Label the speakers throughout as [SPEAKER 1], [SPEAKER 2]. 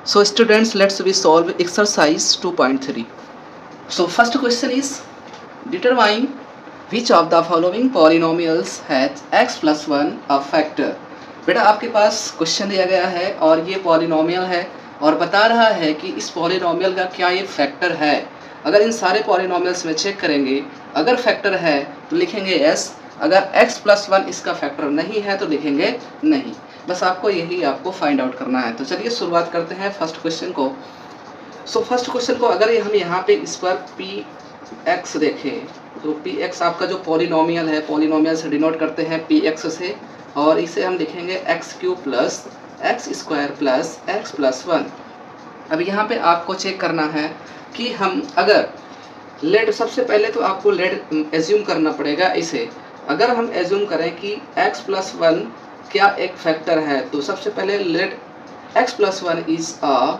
[SPEAKER 1] So students, let's we solve exercise 2.3. So first question is, determine which of the following polynomials has x plus 1 a factor. बेटा आपके पास question दिया गया है और ये polynomial है और बता रहा है कि इस पॉलिनोमियल का क्या ये फैक्टर है। अगर इन सारे पॉलिनोमियल्स में चेक करेंगे, अगर फैक्टर है तो लिखेंगे यस, अगर x प्लस 1 इसका फैक्टर नहीं है तो लिखेंगे नहीं। बस आपको यही आपको फाइंड आउट करना है। तो चलिए शुरुआत करते हैं फर्स्ट क्वेश्चन को। सो फर्स्ट क्वेश्चन को अगर हम यहाँ पे इस पर पी एक्स देखें तो पी एक्स आपका जो पॉलिनोमियल है, पॉलिनोमियल से डिनोट करते हैं पी एक्स से, और इसे हम लिखेंगे x cube plus x square plus x plus 1। अब यहाँ पे आपको चेक करना है कि हम अगर लेट, सबसे पहले तो आपको लेट एज्यूम करना पड़ेगा इसे। अगर हम एज्यूम करें कि x प्लस 1 क्या एक फैक्टर है, तो सबसे पहले let x plus 1 is a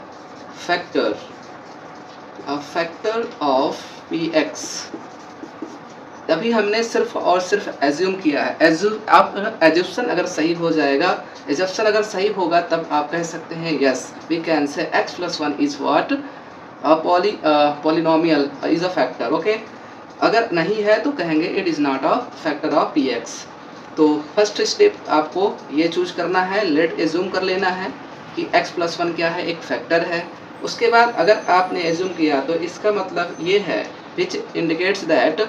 [SPEAKER 1] factor of p x. अभी हमने सिर्फ और सिर्फ एज्यूम किया है। एज्यूप्शन अगर सही हो जाएगा, एज्यूप्शन अगर सही होगा तब आप कह सकते हैं yes, we can say x plus 1 is what polynomial is a factor. Okay, अगर नहीं है तो कहेंगे it is not a factor of p x. तो फर्स्ट स्टेप आपको ये चूज करना है, लेट एज्यूम कर लेना है कि x प्लस 1 क्या है, एक फैक्टर है। उसके बाद अगर आपने एज्यूम किया तो इसका मतलब ये है which indicates that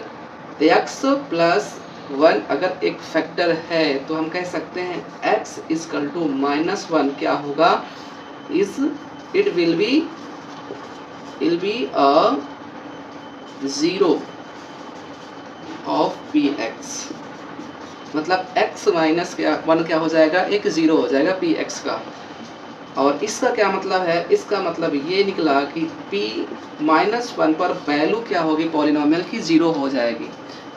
[SPEAKER 1] x plus 1 अगर एक फैक्टर है तो हम कह सकते हैं x इक्वल टू माइनस 1 क्या होगा, is it will be a zero of p x. मतलब x माइनस क्या 1 क्या हो जाएगा, एक ज़ीरो हो जाएगा पी एक्स का। और इसका क्या मतलब है, इसका मतलब ये निकला कि p माइनस 1 पर वैल्यू क्या होगी पॉलिनोमियल की, ज़ीरो हो जाएगी।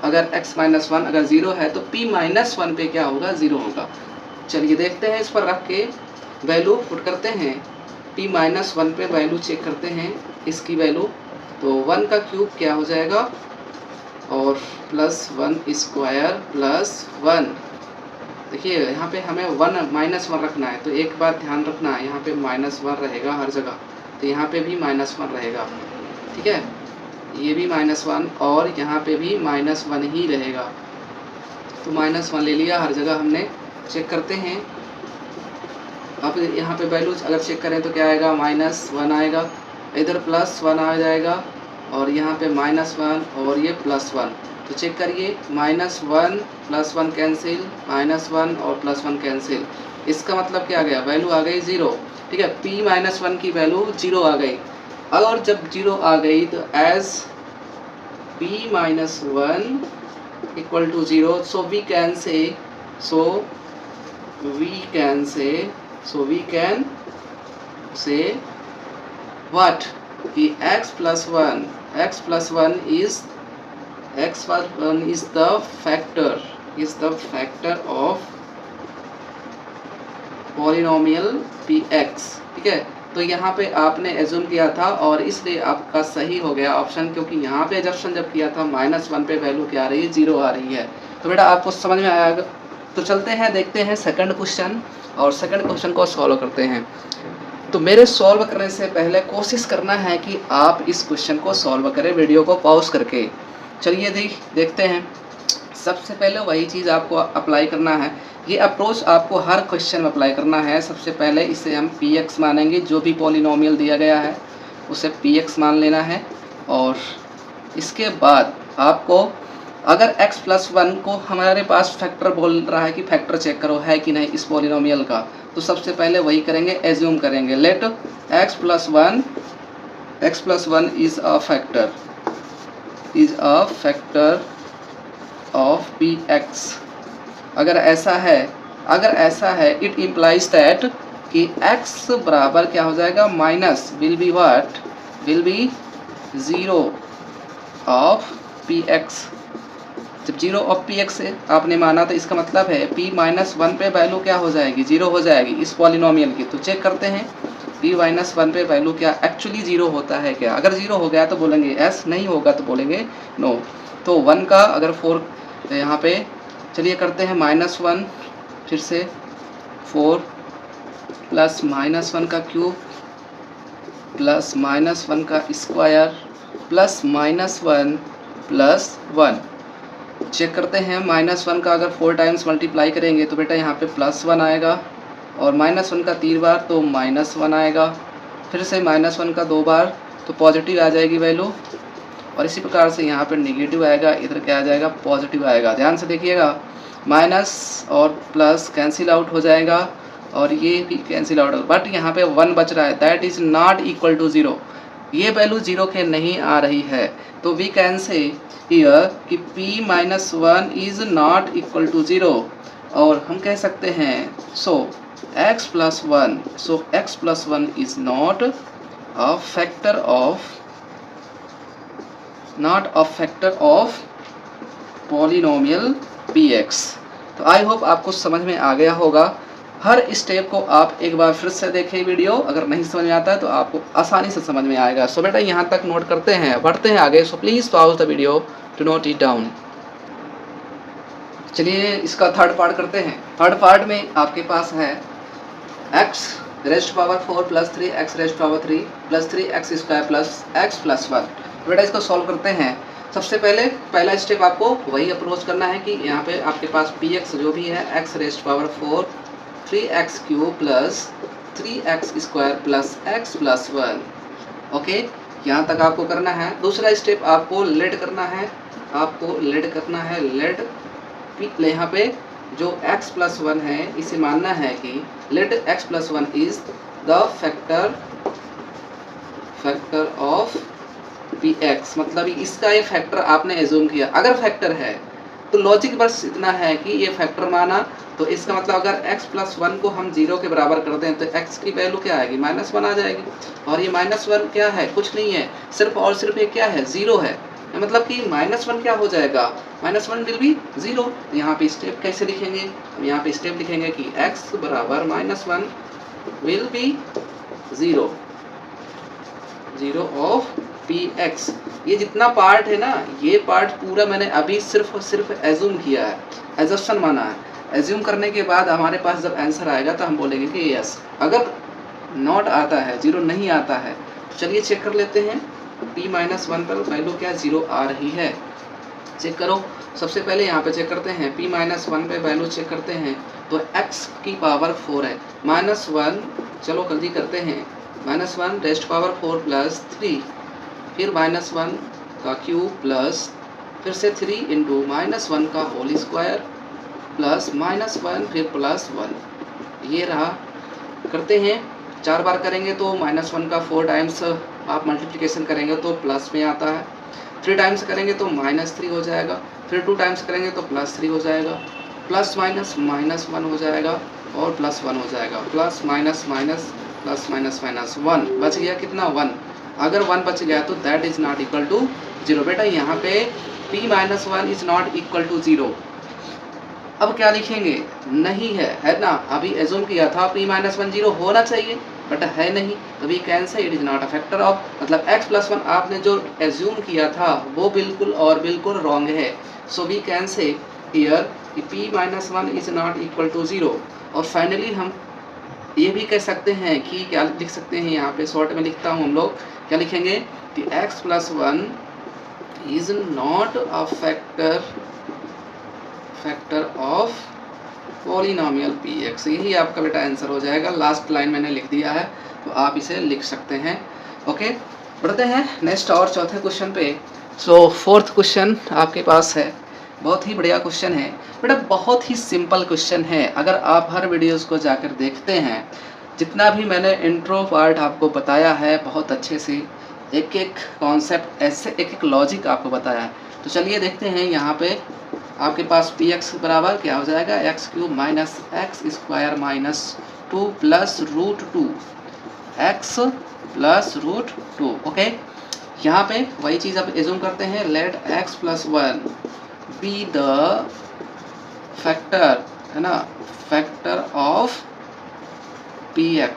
[SPEAKER 1] अगर x माइनस 1 अगर ज़ीरो है तो p माइनस 1 पे क्या होगा, ज़ीरो होगा। चलिए देखते हैं, इस पर रख के वैल्यू पुट करते हैं। p माइनस 1 पे वैल्यू चेक करते हैं इसकी वैल्यू, तो 1 का क्यूब क्या हो जाएगा और प्लस 1 स्क्वायर प्लस 1। देखिए यहाँ पे हमें 1 माइनस 1 रखना है, तो एक बात ध्यान रखना है, यहाँ पे माइनस 1 रहेगा हर जगह, तो यहाँ पे भी माइनस 1 रहेगा। ठीक है, ये भी माइनस 1 और यहाँ पे भी माइनस 1 ही रहेगा। तो माइनस 1 ले लिया हर जगह हमने। चेक करते हैं, अब यहाँ पे वैल्यूज अगर चेक करें तो क्या आएगा, माइनस 1 आएगा, इधर प्लस 1 आ जाएगा और यहाँ पे माइनस 1 और ये प्लस 1। तो चेक करिए, माइनस 1 प्लस 1 कैंसिल, माइनस 1 और प्लस 1 कैंसिल। इसका मतलब क्या आ गया, वैल्यू आ गई 0। ठीक है, p माइनस 1 की वैल्यू 0 आ गई। और जब 0 आ गई तो as p minus 1 equal to 0, so we can say what, कि x plus 1 is the factor of polynomial px। ठीक है, तो यहाँ पे आपने एज्यूम किया था और इसलिए आपका सही हो गया ऑप्शन, क्योंकि यहाँ पे एजप्शन जब किया था माइनस 1 पे वैल्यू क्या आ रही है, 0 आ रही है। तो बेटा आपको समझ में आया। तो चलते हैं, देखते हैं सेकंड क्वेश्चन और सेकंड क्वेश्चन को सॉल्व करते हैं। तो मेरे सॉल्व करने से पहले कोशिश करना है कि आप इस क्वेश्चन को सॉल्व करें वीडियो को पॉज करके। चलिए देखते हैं। सबसे पहले वही चीज़ आपको अप्लाई करना है, ये अप्रोच आपको हर क्वेश्चन में अप्लाई करना है। सबसे पहले इसे हम पी एक्स मानेंगे, जो भी पॉलिनोमियल दिया गया है उसे पी एक्स मान लेना है। और इसके बाद आपको अगर x प्लस 1 को हमारे पास फैक्टर बोल रहा है कि फैक्टर चेक करो है कि नहीं इस पॉलिनोमियल का, तो सबसे पहले वही करेंगे, एज्यूम करेंगे let x plus 1 is a factor of p x. अगर ऐसा है इट इम्प्लाइज दैट कि x बराबर क्या हो जाएगा, minus will be 0 of p x. जब 0 ऑफ पी एक्स आपने माना तो इसका मतलब है p माइनस 1 पे वैल्यू क्या हो जाएगी, 0 हो जाएगी इस पॉलिनोमियल की। तो चेक करते हैं p माइनस 1 पे वैल्यू क्या एक्चुअली 0 होता है क्या। अगर 0 हो गया तो बोलेंगे yes, नहीं होगा तो बोलेंगे no। तो 1 का अगर 4 यहाँ पे, चलिए करते हैं माइनस 1, फिर से 4 प्लस माइनस 1 का क्यूब प्लस माइनस 1 का square plus minus 1 plus 1। Check करते हैं, माइनस 1 का अगर 4 टाइम्स मल्टीप्लाई करेंगे तो बेटा यहाँ पे प्लस 1 आएगा, और माइनस 1 का 3 बार तो माइनस 1 आएगा, फिर से माइनस 1 का 2 बार तो पॉजिटिव आ जाएगी वैल्यू, और इसी प्रकार से यहाँ पे नेगेटिव आएगा, इधर क्या आ जाएगा, पॉजिटिव आएगा। ध्यान से देखिएगा, माइनस और प्लस कैंसिल आउट हो जाएगा और ये भी कैंसिल आउट, बट यहाँ पे 1 बच रहा है, that is not equal to 0। ये वैल्यू 0 के नहीं आ रही है, तो वी कैन से हियर कि p minus 1 is not equal to 0, और हम कह सकते हैं so x plus 1, so x plus 1 is not a factor of polynomial px। तो आई होप आपको समझ में आ गया होगा। हर स्टेप को आप एक बार फिर से देखें वीडियो, अगर नहीं समझ में आता है तो आपको आसानी से समझ में आएगा। सो बेटा यहाँ तक नोट करते हैं, बढ़ते हैं आगे। So please pause the video to note it down. चलिए इसका थर्ड पार्ट करते हैं। थर्ड पार्ट में आपके पास है x rest power 4 plus 3 x rest power 3 plus 3 x square plus x plus 1। बेटा इसको सॉल्व करते हैं। सबसे पहले पहला स्टेप आपको वही अप्रोच करना है कि यहाँ पे आपके पास px जो भी है x rest power 4 3x cube plus 3x square plus x plus 1। Okay, यहाँ तक आपको करना है। दूसरा स्टेप आपको लेट करना है, लेट यहाँ पे जो x प्लस 1 है इसे मानना है कि let x plus 1 is the factor of px, मतलब इसका ये फैक्टर आपने एज्यूम किया। अगर फैक्टर है तो लॉजिक बस इतना है कि ये फैक्टर माना, तो इसका मतलब अगर x प्लस 1 को हम 0 के बराबर कर दें तो x की वैल्यू क्या आएगी, माइनस 1 आ जाएगी। और ये माइनस 1 क्या है, कुछ नहीं है, सिर्फ और सिर्फ ये क्या है, 0 है। मतलब कि माइनस 1 क्या हो जाएगा, माइनस 1 विल बी 0। यहाँ पे स्टेप कैसे लिखेंगे, हम यहाँ पे स्टेप लिखेंगे कि x बराबर minus 1 will be 0 of px। ये जितना पार्ट है ना, ये पार्ट पूरा मैंने अभी सिर्फ और सिर्फ एज्यूम किया है, एजप्शन माना है। एज्यूम करने के बाद हमारे पास जब आंसर आएगा तो हम बोलेंगे कि यस। अगर नॉट आता है, 0 नहीं आता है, तो चलिए चेक कर लेते हैं। p माइनस 1 पर वैल्यू क्या 0 आ रही है, चेक करो। सबसे पहले यहाँ पे चेक करते हैं, p माइनस 1 पे वैल्यू चेक करते हैं तो x की पावर 4 है, माइनस 1, चलो जल्दी करते हैं, माइनस 1 रेस्ट पावर 4 प्लस 3, फिर माइनस 1 का क्यूब प्लस फिर से 3 इंटू माइनस 1 का होल स्क्वायर प्लस माइनस 1 फिर प्लस 1। ये रहा, करते हैं 4 बार करेंगे तो माइनस 1 का 4 टाइम्स आप मल्टीप्लिकेशन करेंगे तो प्लस में आता है, 3 टाइम्स करेंगे तो माइनस 3 हो जाएगा, फिर 2 टाइम्स करेंगे तो प्लस 3 हो जाएगा, प्लस माइनस माइनस 1 हो जाएगा और प्लस 1 हो जाएगा, plus minus minus plus minus minus 1 बच गया, कितना 1। अगर 1 बच गया तो that is not equal to 0। बेटा यहाँ पे p minus 1 is not equal to 0। अब क्या लिखेंगे, नहीं है ना, अभी एज्यूम किया था p माइनस 1 0 होना चाहिए, बट है नहीं, तो we can say it is not a factor of, मतलब x प्लस 1 आपने जो एज्यूम किया था वो बिल्कुल और बिल्कुल रॉन्ग है। So we can say here कि p minus 1 is not equal to 0। और फाइनली हम ये भी कह सकते हैं कि क्या लिख सकते हैं, यहाँ पे शॉर्ट में लिखता हूँ, हम लोग क्या लिखेंगे कि x plus 1 is not a factor of polynomial px। यही आपका बेटा आंसर हो जाएगा। लास्ट लाइन मैंने लिख दिया है तो आप इसे लिख सकते हैं। ओके, बढ़ते हैं नेक्स्ट और चौथे क्वेश्चन पे। सो फोर्थ क्वेश्चन आपके पास है, बहुत ही बढ़िया क्वेश्चन है बेटा, बहुत ही सिंपल क्वेश्चन है। अगर आप हर वीडियोस को जाकर देखते हैं, जितना भी मैंने इंट्रो पार्ट आपको बताया है बहुत अच्छे से, एक एक कॉन्सेप्ट ऐसे एक एक लॉजिक आपको बताया है। तो चलिए देखते हैं, यहाँ पे आपके पास px बराबर क्या हो जाएगा, x cube minus x square minus 2 plus root 2 x plus root 2। Okay, यहाँ पे वही चीज़ अब एज्यूम करते हैं, let x plus 1 be the factor, है ना, फैक्टर ऑफ px।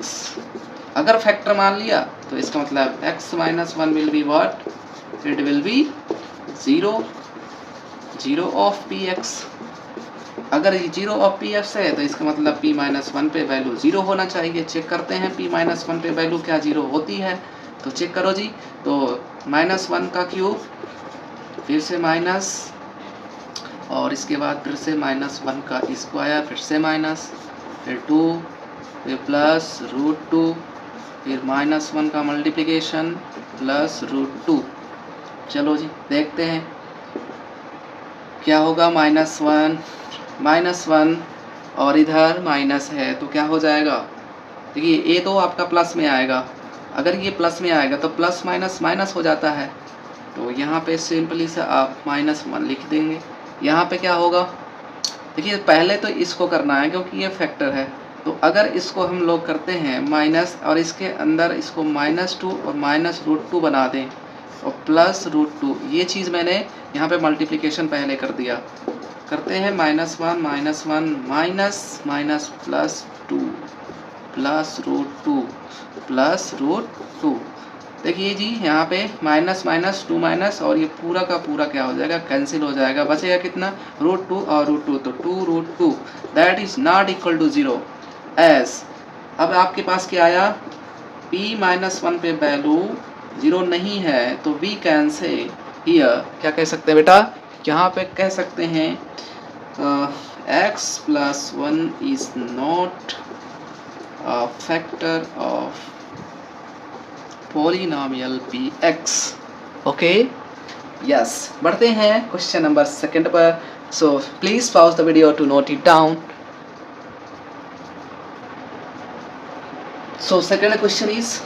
[SPEAKER 1] अगर फैक्टर मान लिया तो इसका मतलब x minus 1 will be what, it will be 0 of px। अगर ये 0 ऑफ px है तो इसका मतलब p माइनस 1 पे वैल्यू 0 होना चाहिए। चेक करते हैं p माइनस 1 पे वैल्यू क्या 0 होती है, तो चेक करो जी, तो -1 का क्यूब, फिर से माइनस, और इसके बाद फिर से -1 का स्क्वायर, फिर से माइनस, फिर 2, फिर प्लस √2, फिर -1 का मल्टीप्लिकेशन प्लस √2। चलो जी देखते हैं क्या होगा। -1 और इधर माइनस है तो क्या हो जाएगा। देखिए ये तो आपका प्लस में आएगा, अगर ये प्लस में आएगा तो प्लस माइनस माइनस हो जाता है, तो यहाँ पे सिंपली से आप -1 लिख देंगे। यहाँ पे क्या होगा, देखिए पहले तो इसको करना है क्योंकि ये फैक्टर है, तो अगर इसको हम लोग करते हैं माइनस और इसके अंदर इसको -2 और -√2 बना दें और प्लस √2, ये चीज़ मैंने यहाँ पे मल्टीप्लिकेशन पहले कर दिया। करते हैं -1 माइनस प्लस 2 प्लस √2 प्लस √2। देखिए जी यहाँ पे माइनस माइनस 2 माइनस, और ये पूरा का पूरा क्या हो जाएगा, कैंसिल हो जाएगा, बचेगा कितना, √2 और √2, तो 2√2 that is not equal to 0 एस। अब आपके पास क्या आया, p-1 पे वैल्यू 0 नहीं है, तो वी कैन से हियर क्या कह सकते हैं बेटा, यहाँ पे कह सकते हैं x+1 is not a factor of polynomial px। Okay yes, बढ़ते हैं क्वेश्चन नंबर 2 पर। So please pause the video to note it down. So second question is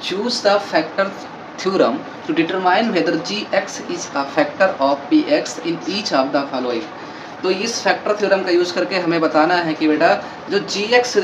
[SPEAKER 1] choose the factor theorem to determine whether gx is a factor of px in each of the following। तो इस factor theorem का use करके हमें बताना है कि बेटा जो gx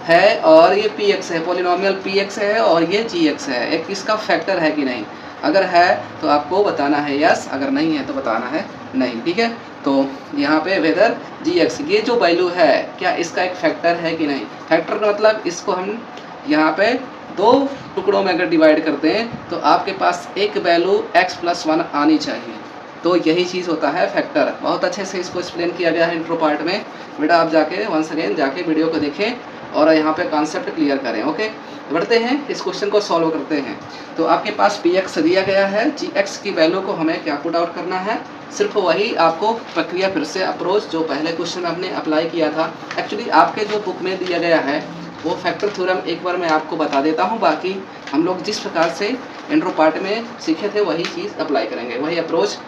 [SPEAKER 1] है और ये px है, पॉलिनोमियल px है और ये gx है, एक इसका फैक्टर है कि नहीं। अगर है तो आपको बताना है यस, अगर नहीं है तो बताना है नहीं। ठीक है, तो यहाँ पे वेदर gx ये जो वैल्यू है क्या इसका एक फैक्टर है कि नहीं। फैक्टर का मतलब इसको हम यहाँ पे 2 टुकड़ों में अगर डिवाइड करते हैं तो आपके पास एक वैल्यू x+1 आनी चाहिए, तो यही चीज़ होता है फैक्टर। बहुत अच्छे से इसको एक्सप्लेन किया गया है इंट्रो पार्ट में, बेटा आप जाके वंस अगेन जाके वीडियो को देखें और यहाँ पे कॉन्सेप्ट क्लियर करें। ओके, बढ़ते हैं इस क्वेश्चन को सॉल्व करते हैं। तो आपके पास px दिया गया है, gx की वैल्यू को हमें क्या पुट आउट करना है, सिर्फ वही आपको प्रक्रिया फिर से अप्रोच जो पहले क्वेश्चन आपने अप्लाई किया था। एक्चुअली आपके जो बुक में दिया गया है वो फैक्टर थ्योरम एक बार मैं आपको बता देता हूँ, बाकी हम लोग जिस प्रकार से इंट्रो पार्ट में सीखे थे वही चीज़ अप्लाई करेंगे, वही अप्रोच।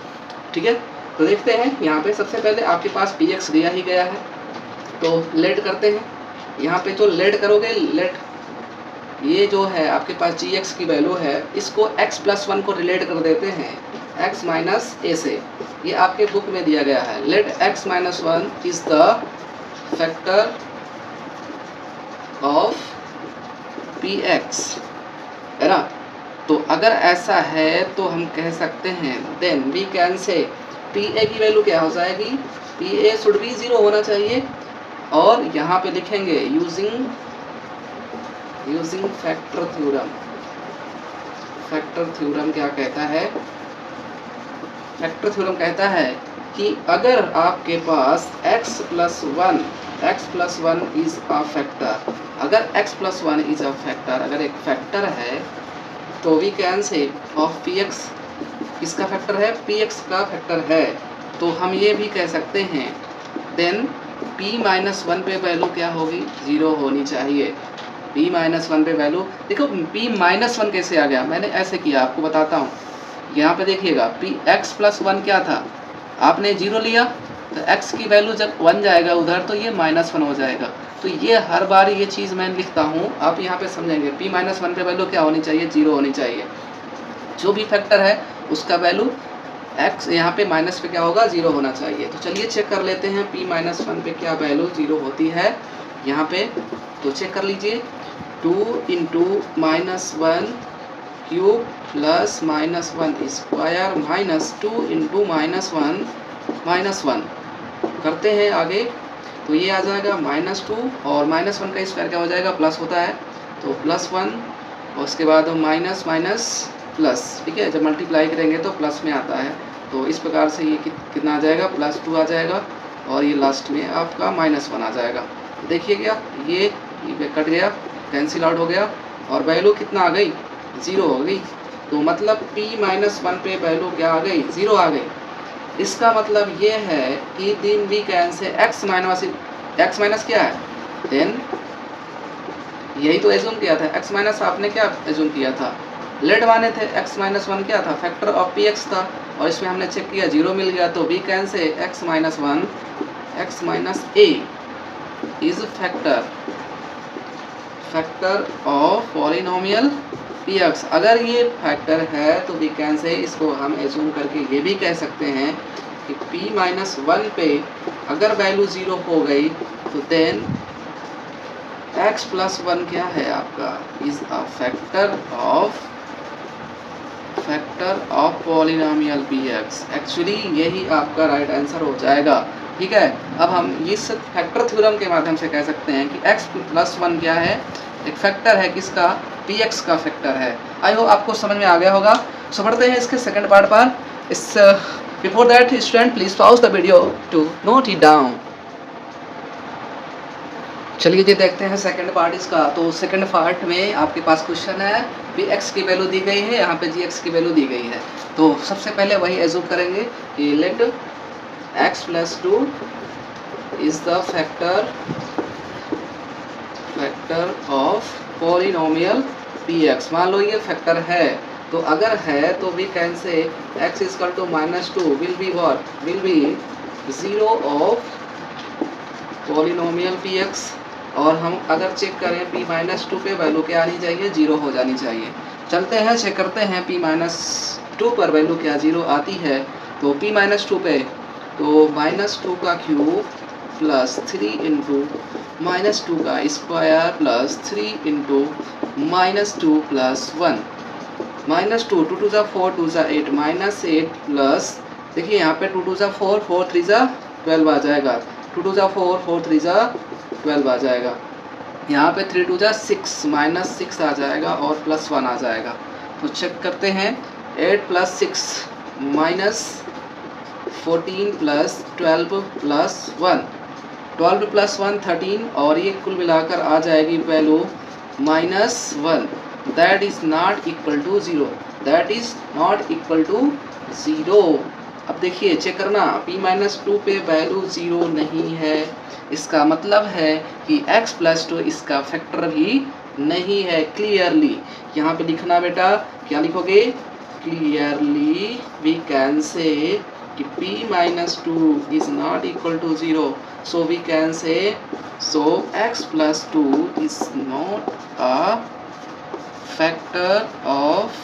[SPEAKER 1] ठीक है, तो देखते हैं यहाँ पे सबसे पहले आपके पास px दिया ही गया है, तो लेट करते हैं। यहाँ पे जो लेट करोगे, लेट ये जो है आपके पास gx की वैल्यू है, इसको x+1 को रिलेट कर देते हैं x-a से, ये आपके बुक में दिया गया है। Let x-1 is the factor of px, है ना। तो अगर ऐसा है तो हम कह सकते हैं then we can say pa की वैल्यू क्या हो जाएगी, pa शुड बी 0 होना चाहिए, और यहाँ पे लिखेंगे using factor theorem. Factor theorem क्या कहता है, फैक्टर थ्योरम कहता है कि अगर आपके पास x+1 इज अ फैक्टर, अगर x+1 इज अ फैक्टर, अगर एक फैक्टर है तो we can say of px, किसका फैक्टर है, px का फैक्टर है, तो हम ये भी कह सकते हैं देन p-1 पे वैल्यू क्या होगी, 0 होनी चाहिए। p-1 पे वैल्यू देखो, p-1 कैसे आ गया, मैंने ऐसे किया, आपको बताता हूँ। यहाँ पे देखिएगा x+1 क्या था, आपने 0 लिया तो x की वैल्यू जब 1 जाएगा उधर तो ये -1 हो जाएगा, तो ये हर बार ये चीज़ मैं लिखता हूँ, आप यहाँ पे समझेंगे। p-1 पे वैल्यू क्या होनी चाहिए, 0 होनी चाहिए। जो भी फैक्टर है उसका वैल्यू x यहाँ पे माइनस पे क्या होगा, 0 होना चाहिए। तो चलिए चेक कर लेते हैं p-1 पे क्या वैल्यू 0 होती है यहाँ पे, तो चेक कर लीजिए। 2 × -1 क्यूब प्लस -1 स्क्वायर माइनस 2 × -1 करते हैं आगे, तो ये आ जाएगा -2 और -1 का स्क्वायर क्या हो जाएगा, प्लस होता है, तो +1 और उसके बाद माइनस प्लस। ठीक है, जब मल्टीप्लाई करेंगे तो प्लस में आता है, तो इस प्रकार से ये कितना आ जाएगा, +2 आ जाएगा, और ये लास्ट में आपका -1 आ जाएगा। देखिए क्या ये कट गया, कैंसिल आउट हो गया, और वैल्यू कितना आ गई, 0 हो गई। तो मतलब p माइनस 1 पे वैल्यू क्या आ गई, 0 आ गई। इसका मतलब ये है कि then we can say x minus क्या है, देन यही तो एज्यूम किया था, x माइनस आपने क्या एज्यूम किया था, लेट माने थे, x माइनस 1 क्या था, फैक्टर ऑफ px था, और इसमें हमने चेक किया 0 मिल गया। तो we can say x minus 1 x minus a is factor of polynomial px। अगर ये फैक्टर है तो वी कैन से इसको हम एज्यूम करके ये भी कह सकते हैं कि p माइनस 1 पे अगर वैल्यू 0 हो गई तो देन x प्लस 1 क्या है आपका, is a factor of polynomial px। Actually यही आपका राइट आंसर हो जाएगा। ठीक है, अब हम इस फैक्टर थ्योरम के माध्यम से कह सकते हैं कि x प्लस 1 क्या है, एक फैक्टर है किसका, px का फैक्टर है। आई होप आपको समझ में आ गया होगा। सो बढ़ते हैं इसके सेकंड पार्ट पर। इस before that student please pause the video to note it down. चलिए जी देखते हैं सेकंड पार्ट इसका। तो सेकंड पार्ट में आपके पास क्वेश्चन है भी x की वैल्यू दी गई है, यहाँ पे gx की वैल्यू दी गई है। तो सबसे पहले वही एज्यूम करेंगे कि let x plus 2 is the factor of polynomial px। मान लो ये फैक्टर है, तो अगर है तो we can say x equal to minus 2 will be what, will be 0 of polynomial px। और हम अगर चेक करें p माइनस 2 पे वैल्यू क्या आनी चाहिए, 0 हो जानी चाहिए। चलते हैं चेक करते हैं p माइनस 2 पर वैल्यू क्या 0 आती है। तो p माइनस 2 पे तो माइनस 2 का क्यूब प्लस 3 इंटू माइनस 2 का square plus 3 into minus 2 plus 1 minus 2 2 ज़ा 4 2 ज़ा 8 माइनस 8 प्लस, देखिए यहाँ पे 2 ज़ा 4 4 3 ज़ा 12 आ जाएगा, 2 ज़ा 4 4 3 ज़ा 12 आ जाएगा। यहाँ पे 3 2 ज़ा 6 माइनस 6 आ जाएगा और प्लस 1 आ जाएगा। तो चेक करते हैं 8 plus 6 minus 14 plus 12 plus 1 12 plus 1 13 और ये कुल मिलाकर आ जाएगी value minus 1। That is not equal to 0, that is not equal to 0। अब देखिए चेक करना, p माइनस 2 पे वैल्यू 0 नहीं है, इसका मतलब है कि x प्लस 2 इसका फैक्टर भी नहीं है। क्लियरली यहाँ पे लिखना बेटा, क्या लिखोगे, क्लियरली वी कैन से कि p minus 2 is not equal to 0। So we can say so x plus 2 is not a factor of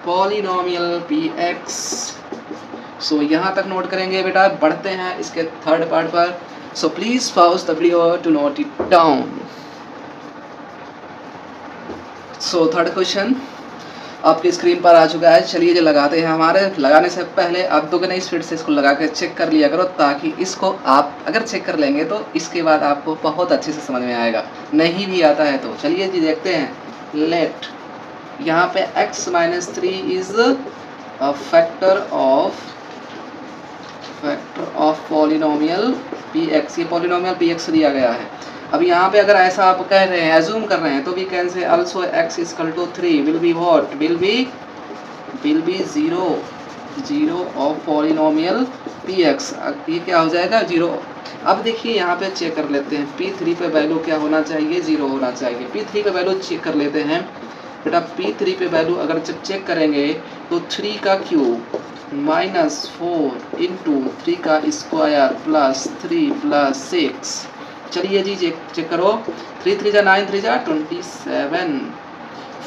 [SPEAKER 1] polynomial px। सो यहाँ तक नोट करेंगे बेटा। बढ़ते हैं इसके थर्ड पार्ट पर। So please pause the video to note it down. So third question आपकी screen पर आ चुका है। चलिए जो लगाते हैं, हमारे लगाने से पहले आप दोगुनी स्पीड से इसको लगा के चेक कर लिया करो, ताकि इसको आप अगर चेक कर लेंगे तो इसके बाद आपको बहुत अच्छे से समझ में आएगा। नहीं भी आता है तो चलिए जी देखते हैं। लेट यहाँ पे x minus 3 is a factor of polynomial px। ये पॉलिनोमियल px दिया गया है। अब यहाँ पे अगर ऐसा आप कह रहे हैं, एज्यूम कर रहे हैं, तो we can say also x equal to 3 will be what, will be 0 of polynomial px। ये क्या हो जाएगा, 0। अब देखिए यहाँ पे चेक कर लेते हैं, p3 पे वैल्यू क्या होना चाहिए, 0 होना चाहिए। p3 पे वैल्यू चेक कर लेते हैं बेटा। p3 पे वैल्यू अगर जब चेक करेंगे तो 3 का क्यूब माइनस 4 इंटू 3 का स्क्वायर प्लस 3 प्लस 6। चलिए जी चेक करो, 3 3 जा 9 3 जा 27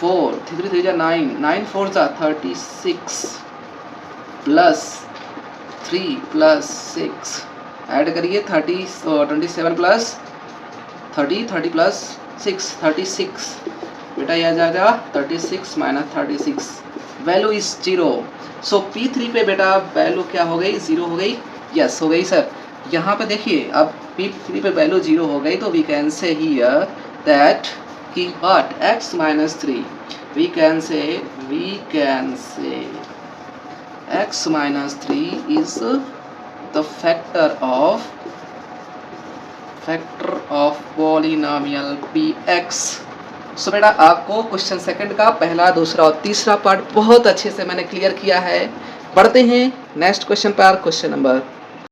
[SPEAKER 1] 4 3 3 जा 9 9 4 जा 36 प्लस 3 प्लस 6 ऐड करिए 27 प्लस 30 प्लस 6 36 बेटा यह आ जाएगा 36 minus 36 value is 0। So p3 पे बेटा वैल्यू क्या हो गई, 0 हो गई। यस हो गई सर। यहाँ पे देखिए अब p3 पे वैल्यू 0 हो गई, तो we can say here that कि what x minus 3 we can say x minus 3 is the factor of polynomial px। So बेटा आपको क्वेश्चन सेकंड का पहला, दूसरा और तीसरा पार्ट बहुत अच्छे से मैंने क्लियर किया है। बढ़ते हैं नेक्स्ट क्वेश्चन पर, क्वेश्चन नंबर